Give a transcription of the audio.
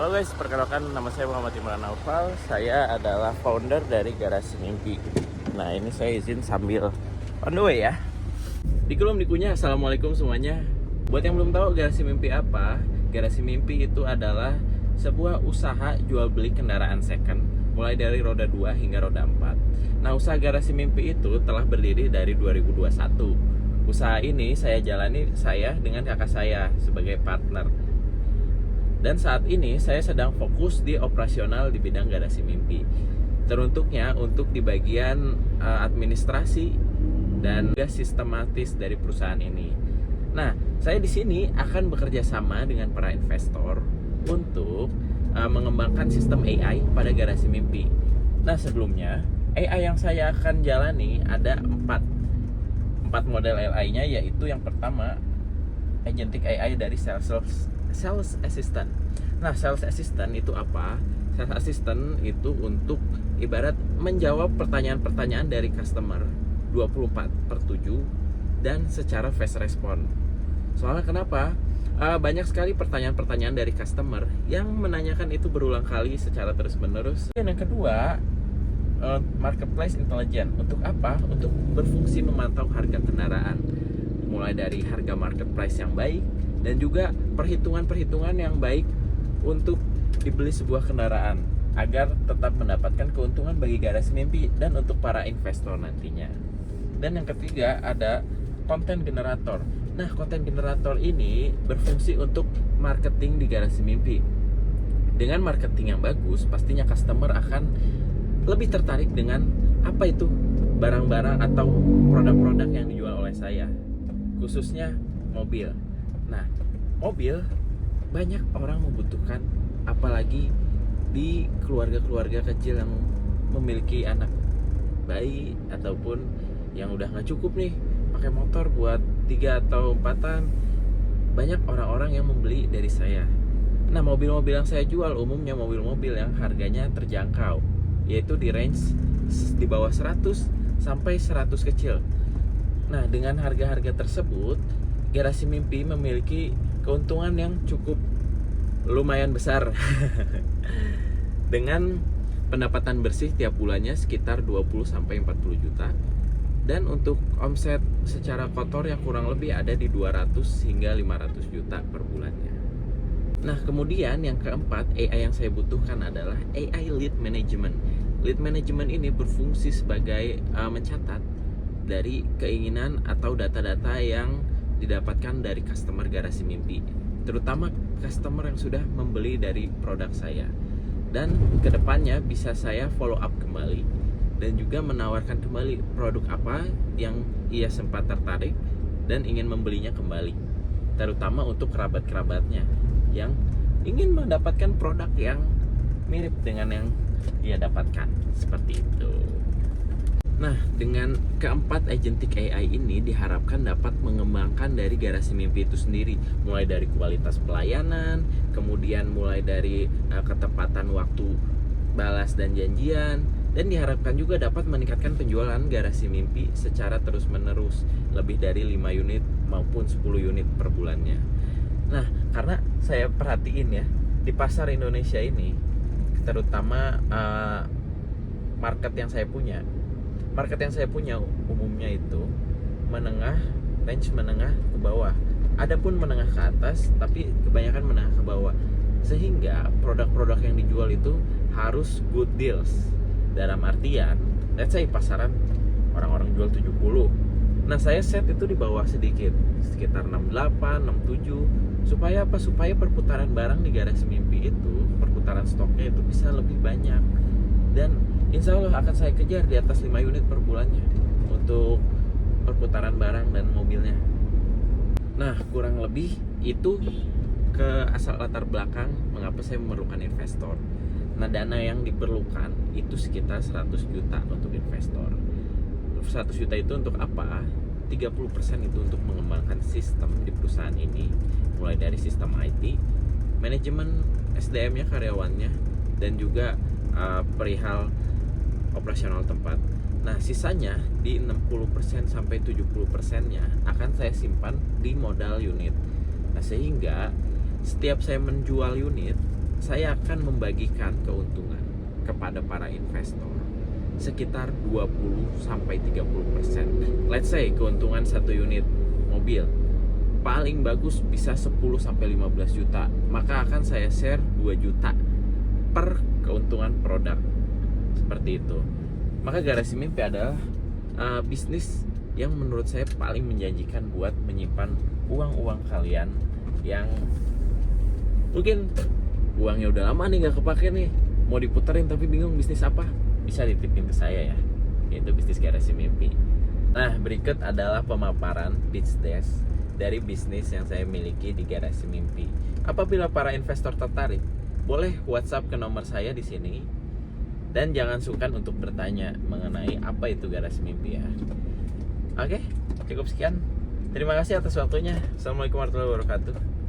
Halo guys, perkenalkan nama saya Muhammad Imran Naufal. Saya adalah founder dari Garasi Mimpi. Nah, ini saya izin sambil on the way ya. Di kolom dikunya, assalamualaikum semuanya. Buat yang belum tahu Garasi Mimpi apa, Garasi Mimpi itu adalah sebuah usaha jual beli kendaraan second, mulai dari roda 2 hingga roda 4. Nah, usaha Garasi Mimpi itu telah berdiri dari 2021. Usaha ini saya jalani dengan kakak saya sebagai partner. Dan saat ini saya sedang fokus di operasional di bidang Garasi Mimpi. Teruntuknya untuk di bagian administrasi dan juga sistematis dari perusahaan ini. Nah, saya di sini akan bekerja sama dengan para investor untuk mengembangkan sistem AI pada Garasi Mimpi. Nah, sebelumnya AI yang saya akan jalani ada 4 model AI-nya, yaitu yang pertama agentic AI dari Sales Assistant. Nah, Sales Assistant itu apa? Sales Assistant itu untuk ibarat menjawab pertanyaan-pertanyaan dari customer 24/7 dan secara fast response. Soalnya kenapa? Banyak sekali pertanyaan-pertanyaan dari customer yang menanyakan itu berulang kali secara terus-menerus. Dan yang kedua, Marketplace Intelligence. Untuk apa? Untuk berfungsi memantau harga kendaraan, mulai dari harga marketplace yang baik dan juga perhitungan-perhitungan yang baik untuk dibeli sebuah kendaraan agar tetap mendapatkan keuntungan bagi Garasi Mimpi dan untuk para investor nantinya. Dan yang ketiga ada content generator. Nah, content generator ini berfungsi untuk marketing di Garasi Mimpi. Dengan marketing yang bagus, pastinya customer akan lebih tertarik dengan apa itu barang-barang atau produk-produk yang dijual oleh saya, khususnya mobil. Nah, mobil banyak orang membutuhkan, apalagi di keluarga-keluarga kecil yang memiliki anak bayi ataupun yang udah nggak cukup nih pakai motor buat 3 atau 4-an. Banyak orang-orang yang membeli dari saya. Nah, mobil-mobil yang saya jual umumnya mobil-mobil yang harganya terjangkau, yaitu di range di bawah 100 sampai 100 kecil. Nah, dengan harga-harga tersebut Garasi Mimpi memiliki keuntungan yang cukup lumayan besar dengan pendapatan bersih tiap bulannya sekitar 20 sampai 40 juta, dan untuk omset secara kotor yang kurang lebih ada di 200 hingga 500 juta per bulannya. Nah, kemudian yang keempat AI yang saya butuhkan adalah AI Lead Management. Lead Management ini berfungsi sebagai mencatat dari keinginan atau data-data yang didapatkan dari customer Garasi Mimpi, terutama customer yang sudah membeli dari produk saya. Dan kedepannya bisa saya follow up kembali dan juga menawarkan kembali produk apa yang ia sempat tertarik dan ingin membelinya kembali, terutama untuk kerabat-kerabatnya yang ingin mendapatkan produk yang mirip dengan yang ia dapatkan, seperti itu. Nah, dengan keempat agentic AI ini diharapkan dapat mengembangkan dari Garasi Mimpi itu sendiri, mulai dari kualitas pelayanan, kemudian mulai dari ketepatan waktu balas dan janjian, dan diharapkan juga dapat meningkatkan penjualan Garasi Mimpi secara terus-menerus, lebih dari 5 unit maupun 10 unit per bulannya. Nah, karena saya perhatiin ya, di pasar Indonesia ini, terutama market yang saya punya umumnya itu menengah, range menengah ke bawah. Adapun menengah ke atas, tapi kebanyakan menengah ke bawah. Sehingga produk-produk yang dijual itu harus good deals. Dalam artian, let's say pasaran orang-orang jual 70. Nah, saya set itu di bawah sedikit, sekitar 68, 67. Supaya apa? Supaya perputaran barang di Garasi Mimpi itu, perputaran stoknya itu bisa lebih banyak. Dan insya Allah akan saya kejar di atas 5 unit per bulannya untuk perputaran barang dan mobilnya. Nah, kurang lebih itu ke asal latar belakang mengapa saya memerlukan investor. Nah, dana yang diperlukan itu sekitar 100 juta untuk investor. 100 juta itu untuk apa? 30% itu untuk mengembangkan sistem di perusahaan ini, mulai dari sistem IT, manajemen SDM-nya, karyawannya, dan juga perihal operasional tempat. Nah, sisanya di 60% sampai 70%-nya akan saya simpan di modal unit. Nah, sehingga setiap saya menjual unit, saya akan membagikan keuntungan kepada para investor sekitar 20-30%. Let's say keuntungan satu unit mobil paling bagus bisa 10-15 juta, maka akan saya share 2 juta per keuntungan produk. Seperti itu. Maka Garasi Mimpi adalah bisnis yang menurut saya paling menjanjikan buat menyimpan uang-uang kalian yang mungkin uangnya udah lama nih gak kepake nih, mau diputerin tapi bingung bisnis apa, bisa dititipin ke saya ya, yaitu bisnis Garasi Mimpi. Nah, berikut adalah pemaparan pitch deck dari bisnis yang saya miliki di Garasi Mimpi. Apabila para investor tertarik, boleh WhatsApp ke nomor saya di sini. Dan jangan sungkan untuk bertanya mengenai apa itu Garasi Mimpi ya. Oke, cukup sekian. Terima kasih atas waktunya. Assalamualaikum warahmatullahi wabarakatuh.